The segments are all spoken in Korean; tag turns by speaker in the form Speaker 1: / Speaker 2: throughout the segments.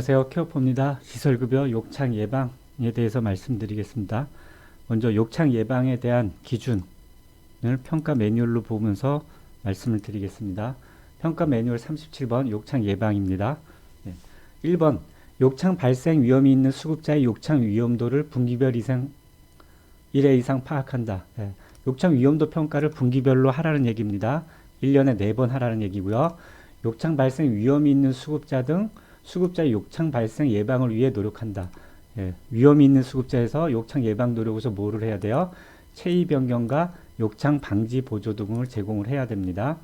Speaker 1: 안녕하세요. 케어포입니다. 시설급여 욕창 예방에 대해서 말씀드리겠습니다. 먼저 욕창 예방에 대한 기준을 평가 매뉴얼로 보면서 말씀을 드리겠습니다. 평가 매뉴얼 37번 욕창 예방입니다. 1번 욕창 발생 위험이 있는 수급자의 욕창 위험도를 분기별 1회 이상 파악한다. 욕창 위험도 평가를 분기별로 하라는 얘기입니다. 1년에 4번 하라는 얘기고요. 욕창 발생 위험이 있는 수급자 등 수급자의 욕창 발생 예방을 위해 노력한다. 위험이 있는 수급자에서 욕창 예방 노력에서 뭐를 해야 돼요? 체위 변경과 욕창 방지 보조 등을 제공을 해야 됩니다.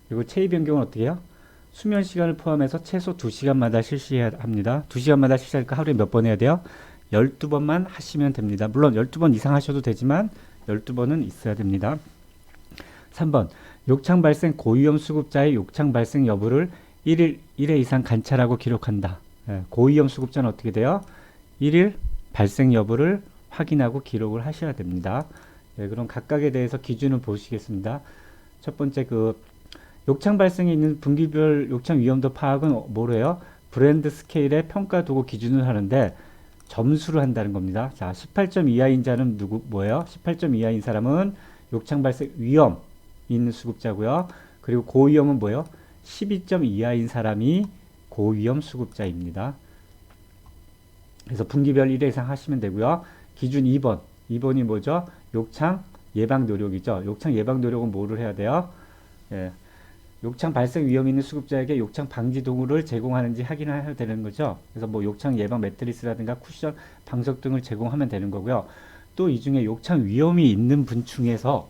Speaker 1: 그리고 체위 변경은 어떻게 해요? 수면 시간을 포함해서 최소 2시간마다 실시해야 합니다. 2시간마다 실시하니까 하루에 몇 번 해야 돼요? 12번만 하시면 됩니다. 물론 12번 이상 하셔도 되지만 12번은 있어야 됩니다. 3번 욕창 발생 고위험 수급자의 욕창 발생 여부를 1회 이상 관찰하고 기록한다. 고위험 수급자는 어떻게 돼요? 1일 발생 여부를 확인하고 기록을 하셔야 됩니다. 그럼 각각에 대해서 기준을 보시겠습니다. 첫 번째 욕창 발생에 있는 분기별 욕창 위험도 파악은 뭐로 해요? 브랜드 스케일의 평가 도구 기준을 하는데 점수를 한다는 겁니다. 자, 18점 이하인 자는 뭐예요? 18점 이하인 사람은 욕창 발생 위험 있는 수급자고요. 그리고 고위험은 뭐예요? 12점 이하인 사람이 고위험 수급자입니다. 그래서 분기별 1회 이상 하시면 되고요. 기준 2번. 2번이 뭐죠? 욕창 예방 노력이죠. 욕창 예방 노력은 뭐를 해야 돼요? 욕창 발생 위험 있는 수급자에게 욕창 방지 도구를 제공하는지 확인해야 되는 거죠. 그래서 뭐 욕창 예방 매트리스라든가 쿠션, 방석 등을 제공하면 되는 거고요. 또 이 중에 욕창 위험이 있는 분 중에서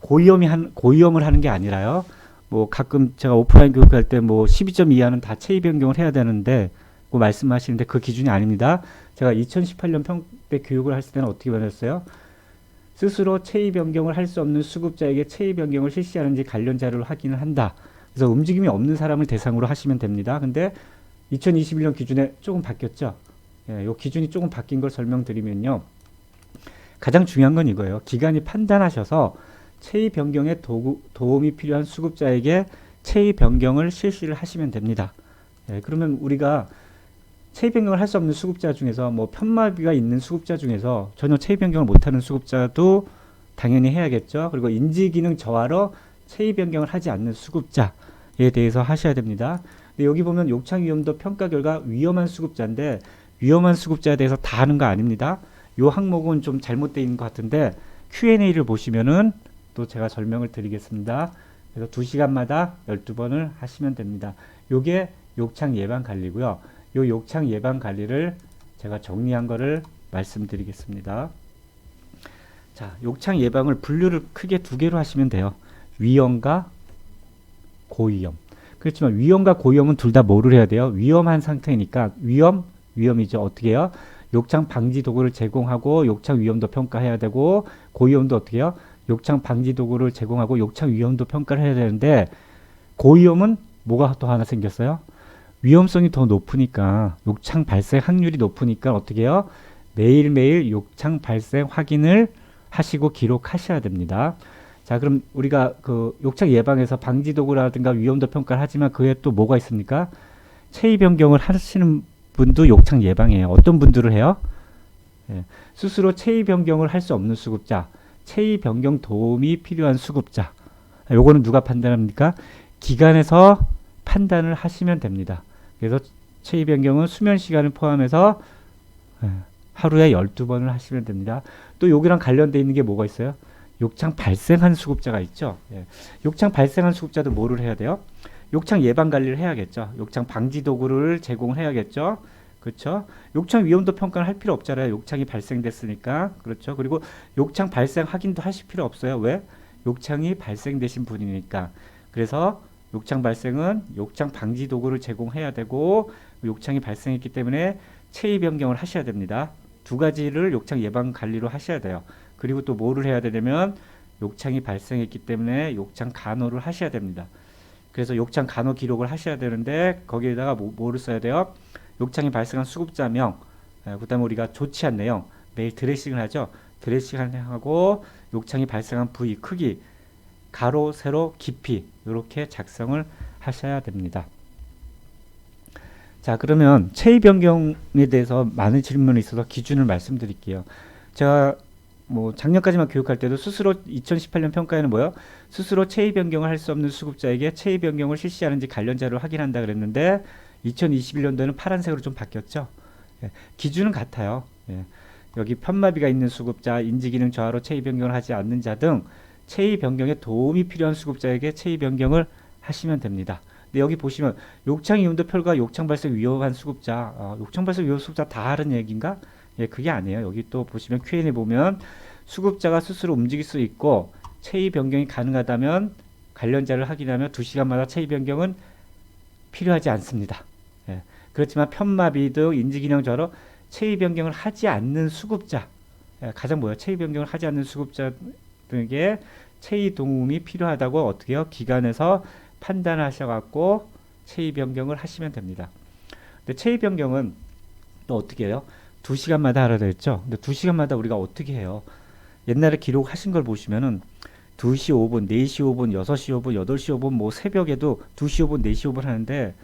Speaker 1: 고위험을 하는 게 아니라요. 뭐 가끔 제가 오프라인 교육할 때 뭐 12점 이하는 다 체위 변경을 해야 되는데 그 말씀하시는데 그 기준이 아닙니다. 제가 2018년 평때 교육을 할 때는 어떻게 변했어요? 스스로 체위 변경을 할 수 없는 수급자에게 체위 변경을 실시하는지 관련 자료를 확인을 한다. 그래서 움직임이 없는 사람을 대상으로 하시면 됩니다. 근데 2021년 기준에 조금 바뀌었죠. 이 기준이 조금 바뀐 걸 설명드리면요. 가장 중요한 건 이거예요. 기관이 판단하셔서 체위 변경에 도움이 필요한 수급자에게 체위 변경을 실시를 하시면 됩니다. 그러면 우리가 체위 변경을 할 수 없는 수급자 중에서 뭐 편마비가 있는 수급자 중에서 전혀 체위 변경을 못하는 수급자도 당연히 해야겠죠. 그리고 인지기능 저하로 체위 변경을 하지 않는 수급자에 대해서 하셔야 됩니다. 근데 여기 보면 욕창 위험도 평가 결과 위험한 수급자인데 위험한 수급자에 대해서 다 하는 거 아닙니다. 이 항목은 좀 잘못되어 있는 것 같은데 Q&A를 보시면은 또 제가 설명을 드리겠습니다. 그래서 2시간마다 12번을 하시면 됩니다. 요게 욕창 예방 관리고요. 요 욕창 예방 관리를 제가 정리한 거를 말씀드리겠습니다. 자, 욕창 예방을 분류를 크게 2개로 하시면 돼요. 위험과 고위험. 그렇지만 위험과 고위험은 둘 다 뭐를 해야 돼요? 위험한 상태니까 위험이죠. 어떻게 해요? 욕창 방지 도구를 제공하고 욕창 위험도 평가해야 되고 고위험도 어떻게 해요? 욕창 방지 도구를 제공하고 욕창 위험도 평가를 해야 되는데 고위험은 뭐가 또 하나 생겼어요? 위험성이 더 높으니까 욕창 발생 확률이 높으니까 어떻게 해요? 매일매일 욕창 발생 확인을 하시고 기록하셔야 됩니다. 자, 그럼 우리가 욕창 예방에서 방지 도구라든가 위험도 평가를 하지만 그에 또 뭐가 있습니까? 체위 변경을 하시는 분도 욕창 예방이에요. 어떤 분들을 해요? 스스로 체위 변경을 할 수 없는 수급자, 체위 변경 도움이 필요한 수급자. 요거는 누가 판단합니까? 기관에서 판단을 하시면 됩니다. 그래서 체위 변경은 수면 시간을 포함해서 하루에 12번을 하시면 됩니다. 또 여기랑 관련되어 있는 게 뭐가 있어요? 욕창 발생한 수급자가 있죠. 욕창 발생한 수급자도 뭐를 해야 돼요? 욕창 예방 관리를 해야겠죠. 욕창 방지 도구를 제공을 해야겠죠. 그렇죠? 욕창 위험도 평가를 할 필요 없잖아요. 욕창이 발생됐으니까. 그렇죠? 그리고 욕창 발생 확인도 하실 필요 없어요. 왜? 욕창이 발생되신 분이니까. 그래서 욕창 발생은 욕창 방지 도구를 제공해야 되고 욕창이 발생했기 때문에 체위 변경을 하셔야 됩니다. 2가지를 욕창 예방 관리로 하셔야 돼요. 그리고 또 뭐를 해야 되냐면 욕창이 발생했기 때문에 욕창 간호를 하셔야 됩니다. 그래서 욕창 간호 기록을 하셔야 되는데 거기에다가 뭐를 써야 돼요? 욕창이 발생한 수급자명, 그 다음에 우리가 조치한 내용, 매일 드레싱을 하죠. 드레싱을 하고 욕창이 발생한 부위, 크기, 가로, 세로, 깊이 이렇게 작성을 하셔야 됩니다. 자, 그러면 체위 변경에 대해서 많은 질문이 있어서 기준을 말씀드릴게요. 제가 뭐 작년까지만 교육할 때도 스스로 2018년 평가에는 뭐요? 스스로 체위 변경을 할 수 없는 수급자에게 체위 변경을 실시하는지 관련 자료를 확인한다 그랬는데 2021년도에는 파란색으로 좀 바뀌었죠. 예, 기준은 같아요. 예, 여기 편마비가 있는 수급자, 인지기능 저하로 체위 변경을 하지 않는 자 등 체위 변경에 도움이 필요한 수급자에게 체위 변경을 하시면 됩니다. 근데 여기 보시면 욕창 이온도 펼과 욕창 발생 위험한 수급자, 욕창 발생 위험 수급자 다 하는 얘기인가? 예, 그게 아니에요. 여기 또 보시면 Q&A 보면 수급자가 스스로 움직일 수 있고 체위 변경이 가능하다면 관련자를 확인하며 2시간마다 체위 변경은 필요하지 않습니다. 예, 그렇지만 편마비 등 인지기능 저하로 체위 변경을 하지 않는 수급자, 예, 가장 뭐예요? 체위 변경을 하지 않는 수급자에게 체위 도움이 필요하다고 어떻게 해요? 기관에서 판단하셔갖고 체위 변경을 하시면 됩니다. 근데 체위 변경은 또 어떻게 해요? 2시간마다 하라 그랬죠? 근데 2시간마다 우리가 어떻게 해요? 옛날에 기록하신 걸 보시면은 2시 5분, 4시 5분, 6시 5분, 8시 5분, 뭐 새벽에도 2시 5분, 4시 5분 하는데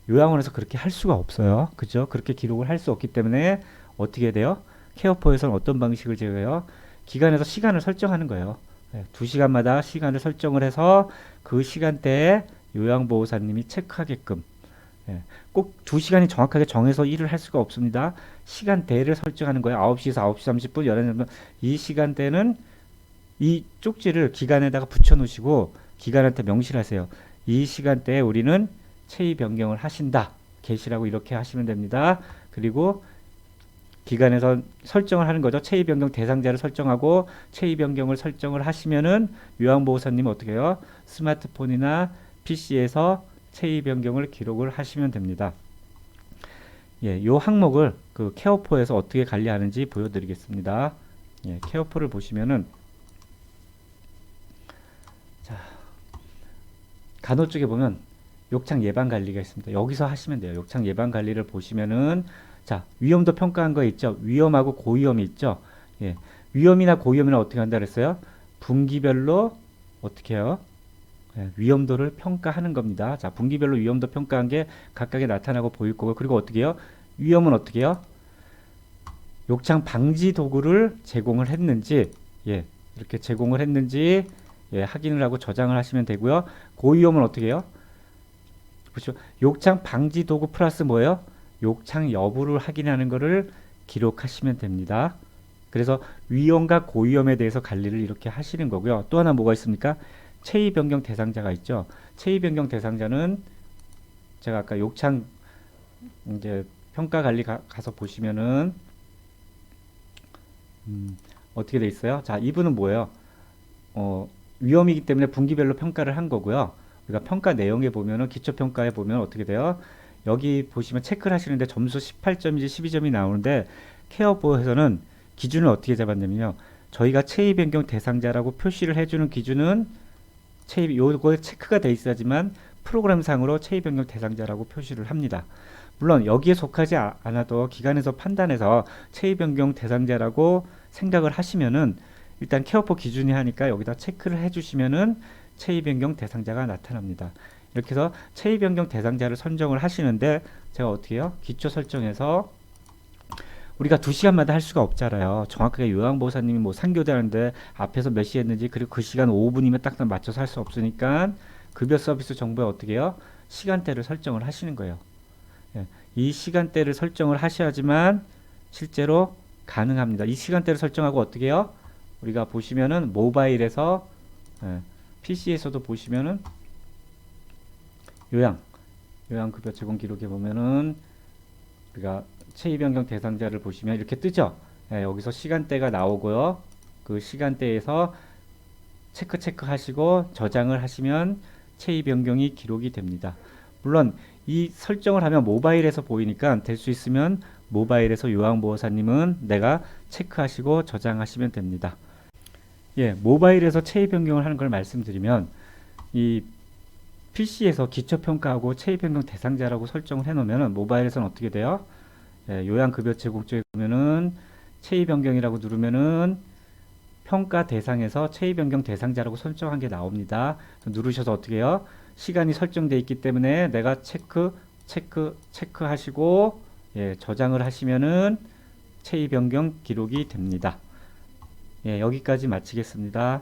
Speaker 1: 요양원에서 그렇게 할 수가 없어요. 그죠? 그렇게 기록을 할 수 없기 때문에 어떻게 돼요? 케어포에서는 어떤 방식을 제외해요? 기관에서 시간을 설정하는 거예요. 2시간마다 시간을 설정을 해서 그 시간대에 요양보호사님이 체크하게끔, 예, 꼭 2시간이 정확하게 정해서 일을 할 수가 없습니다. 시간대를 설정하는 거예요. 9시에서 9시 30분, 11시 30분. 이 시간대는 이 쪽지를 기관에다가 붙여 놓으시고 기관한테 명시를 하세요. 이 시간대에 우리는 체위 변경을 하신다. 계시라고 이렇게 하시면 됩니다. 그리고 기관에서 설정을 하는 거죠. 체위 변경 대상자를 설정하고 체위 변경을 설정을 하시면은 요양보호사님은 어떻게 해요? 스마트폰이나 PC에서 체위 변경을 기록을 하시면 됩니다. 예, 요 항목을 그 케어포에서 어떻게 관리하는지 보여드리겠습니다. 예, 케어포를 보시면은 자, 간호 쪽에 보면 욕창 예방 관리가 있습니다. 여기서 하시면 돼요. 욕창 예방 관리를 보시면은 자, 위험도 평가한 거 있죠. 위험하고 고위험이 있죠. 예, 위험이나 고위험이나 어떻게 한다 그랬어요? 분기별로 어떻게 해요? 예, 위험도를 평가하는 겁니다. 자, 분기별로 위험도 평가한 게 각각에 나타나고 보일 거고, 그리고 어떻게 해요? 위험은 어떻게 해요? 욕창 방지 도구를 제공을 했는지, 예, 이렇게 제공을 했는지, 예, 확인을 하고 저장을 하시면 되고요. 고위험은 어떻게 해요? 보시죠. 욕창 방지 도구 플러스 뭐예요? 욕창 여부를 확인하는 것을 기록하시면 됩니다. 그래서 위험과 고위험에 대해서 관리를 이렇게 하시는 거고요. 또 하나 뭐가 있습니까? 체위 변경 대상자가 있죠. 체위 변경 대상자는 제가 아까 욕창 이제 평가 관리 가서 보시면은 어떻게 돼 있어요? 자, 이분은 뭐예요? 위험이기 때문에 분기별로 평가를 한 거고요. 우리가 평가 내용에 보면은 기초 평가에 보면 어떻게 돼요? 여기 보시면 체크를 하시는데 점수 18점인지 12점이 나오는데 케어보에서는 기준을 어떻게 잡았냐면요. 저희가 체위 변경 대상자라고 표시를 해주는 기준은 체위 요거에 체크가 돼 있어야지만 프로그램상으로 체위 변경 대상자라고 표시를 합니다. 물론 여기에 속하지 않아도 기관에서 판단해서 체위 변경 대상자라고 생각을 하시면은 일단 케어포 기준이 하니까 여기다 체크를 해주시면은 체위 변경 대상자가 나타납니다. 이렇게 해서 체위 변경 대상자를 선정을 하시는데 제가 어떻게 해요? 기초 설정해서 우리가 2시간마다 할 수가 없잖아요. 정확하게 요양보호사님이 뭐 상교대하는데 앞에서 몇 시 했는지 그리고 그 시간 5분이면 딱 맞춰서 할 수 없으니까 급여 서비스 정보에 어떻게 해요? 시간대를 설정을 하시는 거예요. 예, 이 시간대를 설정을 하셔야지만 실제로 가능합니다. 이 시간대를 설정하고 어떻게 해요? 우리가 보시면은 모바일에서 PC에서도 보시면은 요양급여 제공 기록에 보면은 우리가 체위 변경 대상자를 보시면 이렇게 뜨죠. 여기서 시간대가 나오고요. 그 시간대에서 체크 하시고 저장을 하시면 체위 변경이 기록이 됩니다. 물론 이 설정을 하면 모바일에서 보이니까 될 수 있으면 모바일에서 요양보호사님은 내가 체크하시고 저장하시면 됩니다. 예, 모바일에서 체위 변경을 하는 걸 말씀드리면 이 PC에서 기초평가하고 체위 변경 대상자라고 설정을 해놓으면 모바일에서는 어떻게 돼요? 예, 요양급여 제공 쪽에 보면은 체위 변경이라고 누르면은 평가 대상에서 체위 변경 대상자라고 설정한 게 나옵니다. 누르셔서 어떻게 해요? 시간이 설정되어 있기 때문에 내가 체크 체크하시고 예, 저장을 하시면은 체위 변경 기록이 됩니다. 예, 여기까지 마치겠습니다.